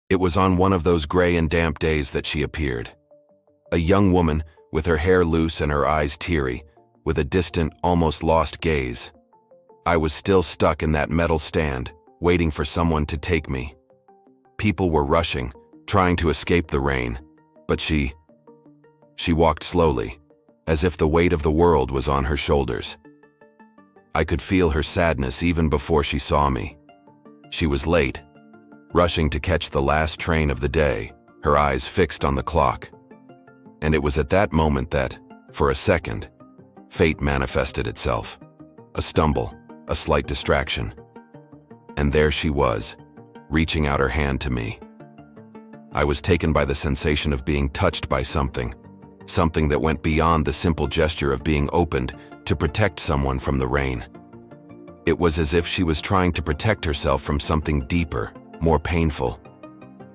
It was on one of those gray and damp days that she appeared. A young woman, with her hair loose and her eyes teary, with a distant, almost lost gaze. I was still stuck in that metal stand, waiting for someone to take me. People were rushing, trying to escape the rain, but she walked slowly, as if the weight of the world was on her shoulders. I could feel her sadness even before she saw me. She was late, rushing to catch the last train of the day, her eyes fixed on the clock. And it was at that moment that, for a second, fate manifested itself. A stumble, a slight distraction. And there she was, reaching out her hand to me. I was taken by the sensation of being touched by something that went beyond the simple gesture of being opened to protect someone from the rain. It was as if she was trying to protect herself from something deeper, more painful.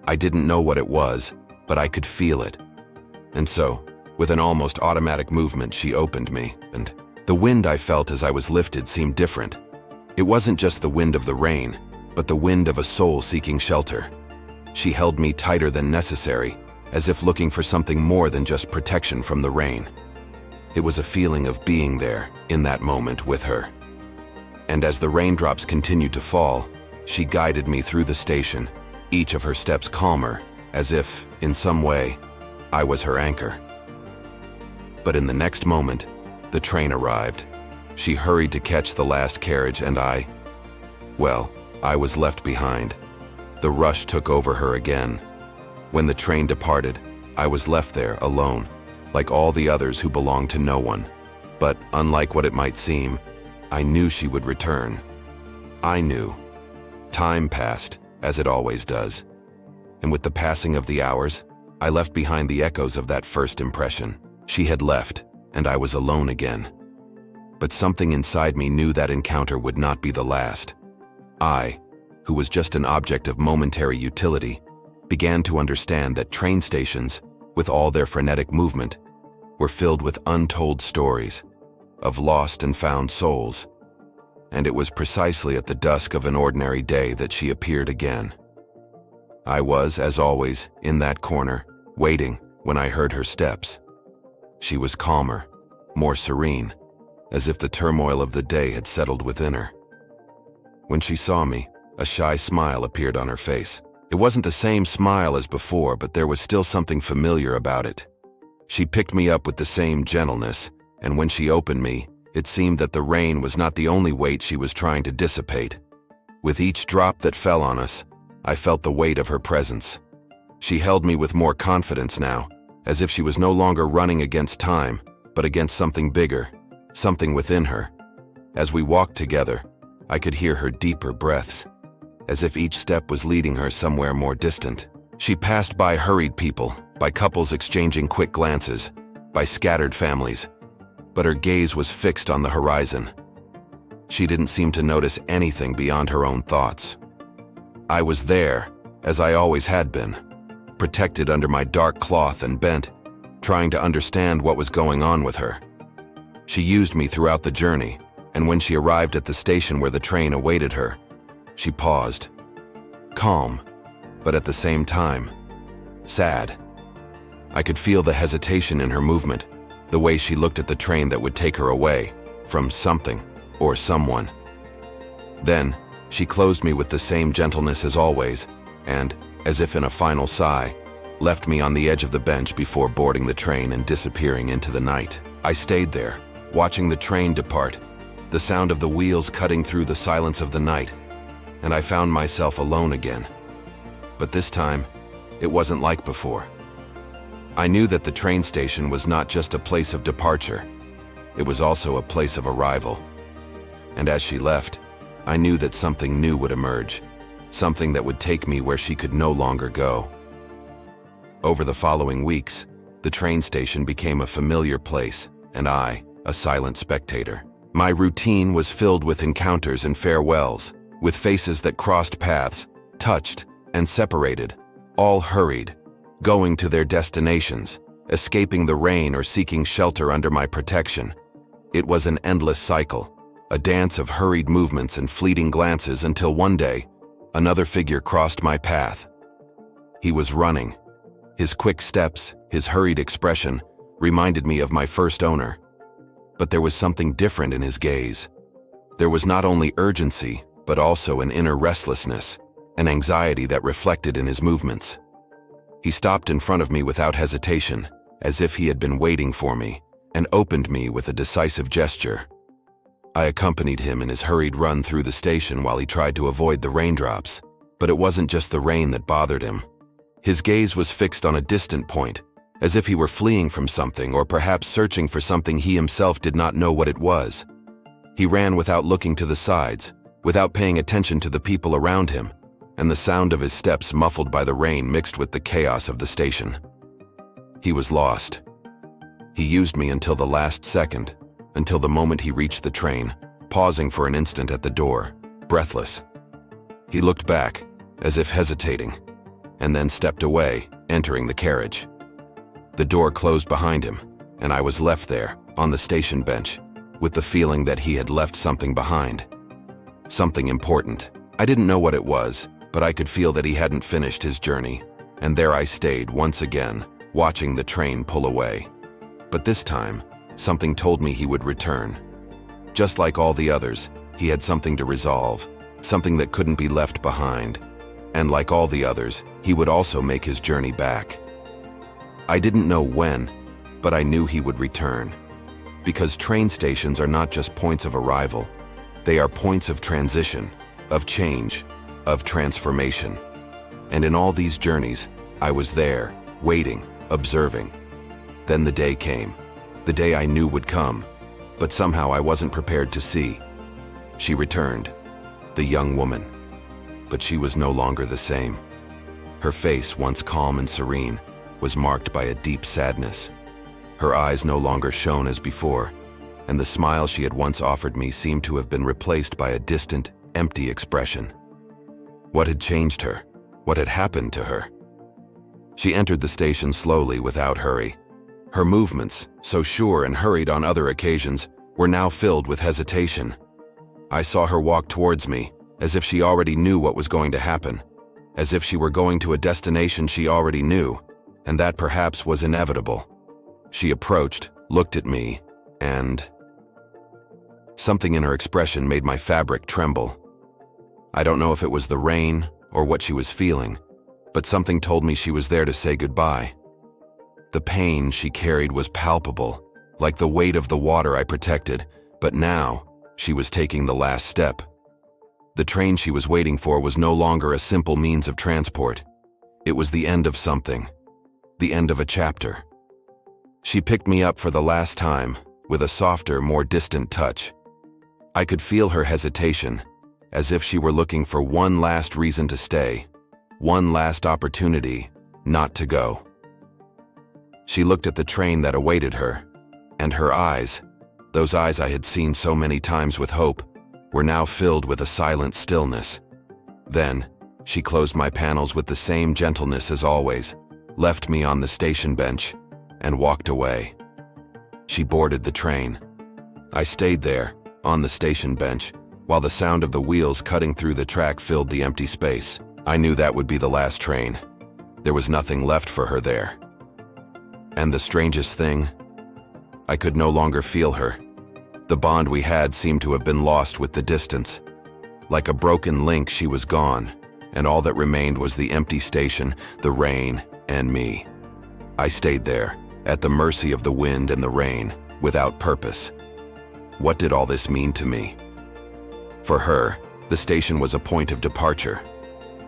I didn't know what it was, but I could feel it. And so, with an almost automatic movement, she opened me, and the wind I felt as I was lifted seemed different. It wasn't just the wind of the rain, but the wind of a soul seeking shelter. She held me tighter than necessary, as if looking for something more than just protection from the rain. It was a feeling of being there, in that moment, with her. And as the raindrops continued to fall, she guided me through the station, each of her steps calmer, as if, in some way, I was her anchor. But in the next moment, the train arrived. She hurried to catch the last carriage, and I was left behind. The rush took over her again. When the train departed, I was left there alone, like all the others who belonged to no one. But unlike what it might seem, I knew she would return. I knew. Time passed, as it always does. And with the passing of the hours, I left behind the echoes of that first impression. She had left, and I was alone again. But something inside me knew that encounter would not be the last. I, who was just an object of momentary utility, began to understand that train stations, with all their frenetic movement, were filled with untold stories of lost and found souls. And it was precisely at the dusk of an ordinary day that she appeared again. I was, as always, in that corner, waiting when I heard her steps. She was calmer, more serene, as if the turmoil of the day had settled within her. When she saw me, a shy smile appeared on her face. It wasn't the same smile as before, but there was still something familiar about it. She picked me up with the same gentleness, and when she opened me, it seemed that the rain was not the only weight she was trying to dissipate. With each drop that fell on us, I felt the weight of her presence. She held me with more confidence now, as if she was no longer running against time, but against something bigger, something within her. As we walked together, I could hear her deeper breaths, as if each step was leading her somewhere more distant. She passed by hurried people, by couples exchanging quick glances, by scattered families, but her gaze was fixed on the horizon. She didn't seem to notice anything beyond her own thoughts. I was there, as I always had been, protected under my dark cloth and bent, trying to understand what was going on with her. She used me throughout the journey, and when she arrived at the station where the train awaited her, she paused, calm, but at the same time, sad. I could feel the hesitation in her movement, the way she looked at the train that would take her away from something or someone. Then, she closed me with the same gentleness as always, and, as if in a final sigh, left me on the edge of the bench before boarding the train and disappearing into the night. I stayed there, watching the train depart, the sound of the wheels cutting through the silence of the night, and I found myself alone again. But this time, it wasn't like before. I knew that the train station was not just a place of departure, it was also a place of arrival. And as she left, I knew that something new would emerge, something that would take me where she could no longer go. Over the following weeks, the train station became a familiar place, and I, a silent spectator. My routine was filled with encounters and farewells, with faces that crossed paths, touched, and separated, all hurried, going to their destinations, escaping the rain or seeking shelter under my protection. It was an endless cycle, a dance of hurried movements and fleeting glances until one day, another figure crossed my path. He was running. His quick steps, his hurried expression, reminded me of my first owner. But there was something different in his gaze. There was not only urgency, but also an inner restlessness, an anxiety that reflected in his movements. He stopped in front of me without hesitation, as if he had been waiting for me, and opened me with a decisive gesture. I accompanied him in his hurried run through the station while he tried to avoid the raindrops. But it wasn't just the rain that bothered him. His gaze was fixed on a distant point, as if he were fleeing from something or perhaps searching for something he himself did not know what it was. He ran without looking to the sides, without paying attention to the people around him, and the sound of his steps muffled by the rain mixed with the chaos of the station. He was lost. He used me until the last second, until the moment he reached the train, pausing for an instant at the door, breathless. He looked back, as if hesitating, and then stepped away, entering the carriage. The door closed behind him, and I was left there, on the station bench, with the feeling that he had left something behind. Something important. I didn't know what it was, but I could feel that he hadn't finished his journey, and there I stayed once again, watching the train pull away. But this time, something told me he would return. Just like all the others, he had something to resolve, something that couldn't be left behind. And like all the others, he would also make his journey back. I didn't know when, but I knew he would return. Because train stations are not just points of arrival. They are points of transition, of change, of transformation. And in all these journeys, I was there, waiting, observing. Then the day came, the day I knew would come, but somehow I wasn't prepared to see. She returned, the young woman. But she was no longer the same. Her face, once calm and serene, was marked by a deep sadness. Her eyes no longer shone as before, and the smile she had once offered me seemed to have been replaced by a distant, empty expression. What had changed her? What had happened to her? She entered the station slowly, without hurry. Her movements, so sure and hurried on other occasions, were now filled with hesitation. I saw her walk towards me, as if she already knew what was going to happen, as if she were going to a destination she already knew, and that perhaps was inevitable. She approached, looked at me, and something in her expression made my fabric tremble. I don't know if it was the rain or what she was feeling, but something told me she was there to say goodbye. The pain she carried was palpable, like the weight of the water I protected, but now she was taking the last step. The train she was waiting for was no longer a simple means of transport. It was the end of something, the end of a chapter. She picked me up for the last time, with a softer, more distant touch. I could feel her hesitation, as if she were looking for one last reason to stay, one last opportunity not to go. She looked at the train that awaited her, and her eyes, those eyes I had seen so many times with hope, were now filled with a silent stillness. Then, she closed my panels with the same gentleness as always, left me on the station bench, and walked away. She boarded the train. I stayed there, on the station bench, while the sound of the wheels cutting through the track filled the empty space. I knew that would be the last train. There was nothing left for her there. And the strangest thing, I could no longer feel her. The bond we had seemed to have been lost with the distance. Like a broken link, she was gone, and all that remained was the empty station, the rain, and me. I stayed there, at the mercy of the wind and the rain, without purpose. What did all this mean to me? For her, the station was a point of departure.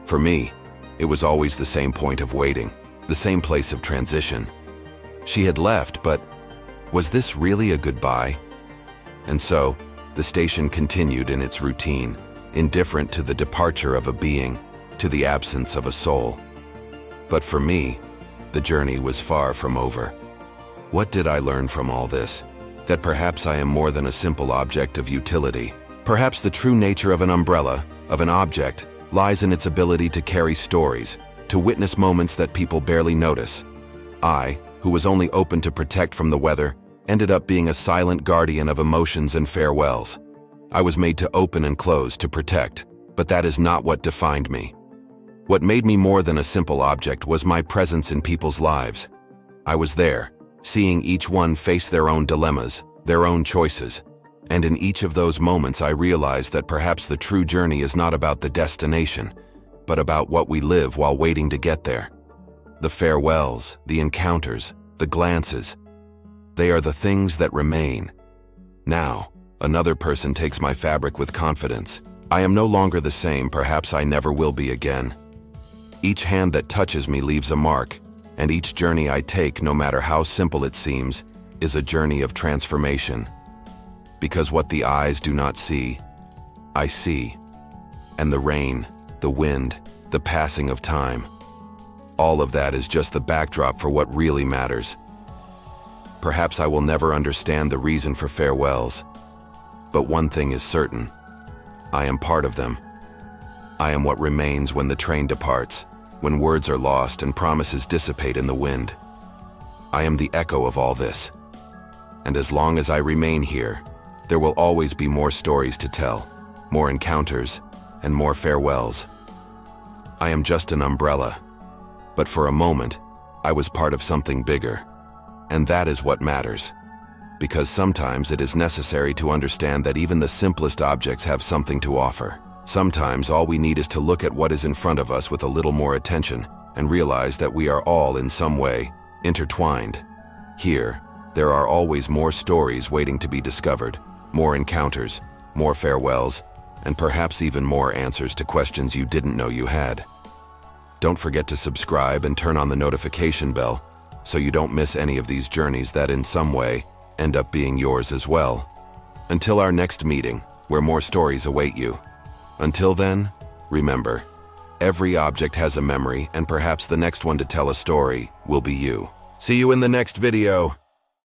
For me, it was always the same point of waiting, the same place of transition. She had left, but was this really a goodbye? And so, the station continued in its routine, indifferent to the departure of a being, to the absence of a soul. But for me, the journey was far from over. What did I learn from all this? That perhaps I am more than a simple object of utility. Perhaps the true nature of an umbrella, of an object, lies in its ability to carry stories, to witness moments that people barely notice. I, who was only open to protect from the weather, ended up being a silent guardian of emotions and farewells. I was made to open and close, to protect, but that is not what defined me. What made me more than a simple object was my presence in people's lives. I was there, seeing each one face their own dilemmas, their own choices. And in each of those moments I realized that perhaps the true journey is not about the destination, but about what we live while waiting to get there. The farewells, the encounters, the glances, they are the things that remain. Now, another person takes my fabric with confidence. I am no longer the same, perhaps I never will be again. Each hand that touches me leaves a mark, and each journey I take, no matter how simple it seems, is a journey of transformation. Because what the eyes do not see, I see. And the rain, the wind, the passing of time, all of that is just the backdrop for what really matters. Perhaps I will never understand the reason for farewells, but one thing is certain. I am part of them. I am what remains when the train departs, when words are lost and promises dissipate in the wind. I am the echo of all this. And as long as I remain here, there will always be more stories to tell, more encounters, and more farewells. I am just an umbrella, but for a moment, I was part of something bigger. And that is what matters. Because sometimes it is necessary to understand that even the simplest objects have something to offer. Sometimes all we need is to look at what is in front of us with a little more attention and realize that we are all in some way intertwined. Here, there are always more stories waiting to be discovered, more encounters, more farewells, and perhaps even more answers to questions you didn't know you had. Don't forget to subscribe and turn on the notification bell so you don't miss any of these journeys that in some way end up being yours as well. Until our next meeting, where more stories await you. Until then, remember, every object has a memory, and perhaps the next one to tell a story will be you. See you in the next video.